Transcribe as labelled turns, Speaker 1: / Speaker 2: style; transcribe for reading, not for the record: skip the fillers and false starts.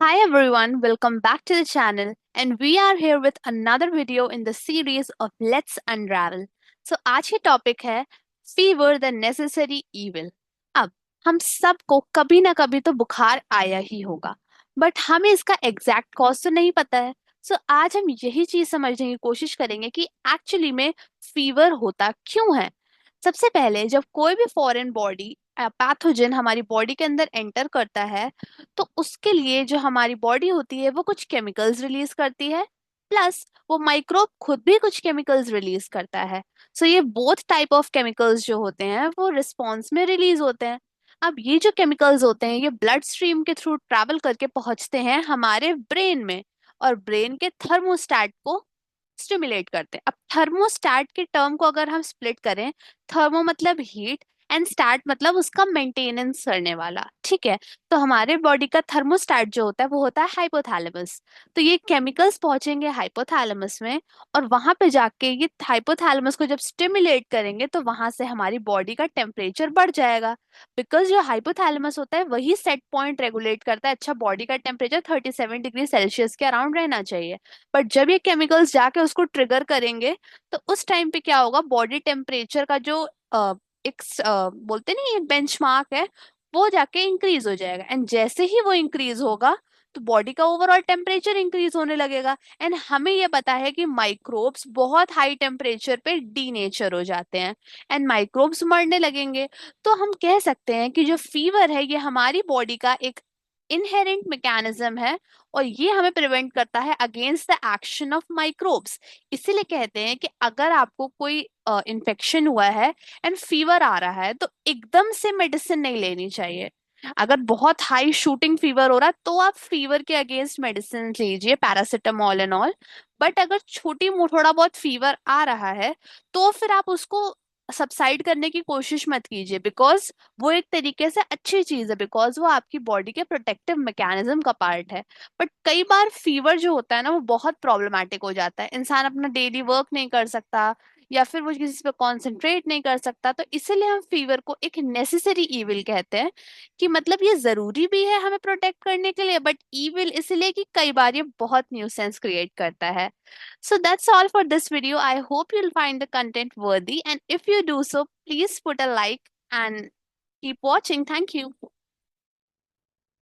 Speaker 1: Hi everyone, welcome back to the channel, and we are here with another video in the series of Let's Unravel. So आज की topic है fever the necessary evil. अब हम सबको कभी ना कभी तो बुखार आया ही होगा, बट हमें इसका एग्जैक्ट कॉज तो नहीं पता है। सो आज हम यही चीज समझने की कोशिश करेंगे कि एक्चुअली में फीवर होता क्यों है। सबसे पहले जब कोई भी फॉरेन बॉडी पैथोजन हमारी बॉडी के अंदर एंटर करता है, तो उसके लिए जो हमारी बॉडी होती है वो कुछ केमिकल्स रिलीज करती है, प्लस वो माइक्रोब खुद भी कुछ केमिकल्स रिलीज करता है। सो ये बोथ टाइप ऑफ केमिकल्स जो होते हैं वो रिस्पॉन्स में रिलीज होते हैं। अब ये जो केमिकल्स होते हैं ये ब्लड स्ट्रीम के थ्रू ट्रैवल करके पहुंचते हैं हमारे ब्रेन में, और ब्रेन के थर्मोस्टेट को स्टिमुलेट करते हैं। अब थर्मोस्टेट के टर्म को अगर हम स्प्लिट करें, थर्मो मतलब हीट एंड स्टैट मतलब उसका मेंटेनेंस करने वाला, ठीक है। तो हमारे बॉडी का थर्मोस्टेट जो होता है वो होता है हाइपोथैलेमस। तो ये केमिकल्स पहुंचेंगे हाइपोथैलेमस में, और वहां पे जाके ये हाइपोथैलेमस को जब स्टिमुलेट करेंगे तो वहां से हमारी बॉडी का टेम्परेचर बढ़ जाएगा। बिकॉज जो हाइपोथैलेमस होता है वही सेट पॉइंट रेगुलेट करता है, अच्छा बॉडी का टेम्परेचर 37 डिग्री सेल्सियस के अराउंड रहना चाहिए। बट जब ये केमिकल्स जाके उसको ट्रिगर करेंगे, तो उस टाइम पे क्या होगा, बॉडी टेम्परेचर का जो बोलते नहीं एक बेंचमार्क है, वो जाके इंक्रीज हो जाएगा। एंड जैसे ही वो इंक्रीज होगा तो बॉडी का ओवरऑल टेम्परेचर इंक्रीज होने लगेगा। एंड हमें ये पता है कि माइक्रोब्स बहुत हाई टेम्परेचर पे डीनेचर हो जाते हैं एंड माइक्रोब्स मरने लगेंगे। तो हम कह सकते हैं कि जो फीवर है ये हमारी बॉडी का एक इनहेरेंट मैकेनिज्म है, और ये हमें प्रिवेंट करता है against the action of microbes. इसीलिए कहते हैं कि अगर आपको कोई इन्फेक्शन हुआ है एंड फीवर आ रहा है तो एकदम से मेडिसिन नहीं लेनी चाहिए। अगर बहुत हाई शूटिंग फीवर हो रहा है तो आप फीवर के अगेंस्ट मेडिसिन लीजिए, पैरासिटामोल एंड ऑल। बट अगर छोटी थोड़ा बहुत फीवर आ रहा है तो फिर आप उसको सबसाइड करने की कोशिश मत कीजिए, बिकॉज वो एक तरीके से अच्छी चीज है, बिकॉज वो आपकी बॉडी के प्रोटेक्टिव मैकेनिज्म का पार्ट है। बट कई बार फीवर जो होता है ना वो बहुत प्रॉब्लमेटिक हो जाता है, इंसान अपना डेली वर्क नहीं कर सकता या फिर वो किसी पे कंसंट्रेट नहीं कर सकता। तो इसीलिए हम फीवर को एक नेसेसरी इविल कहते हैं, कि मतलब ये जरूरी भी है हमें प्रोटेक्ट करने के लिए, बट इविल इसलिए कि कई बार ये बहुत न्यूसेंस क्रिएट करता है। So that's all for this video. I hope you'll find the content worthy, and if you do so, please put a like and keep watching. Thank you.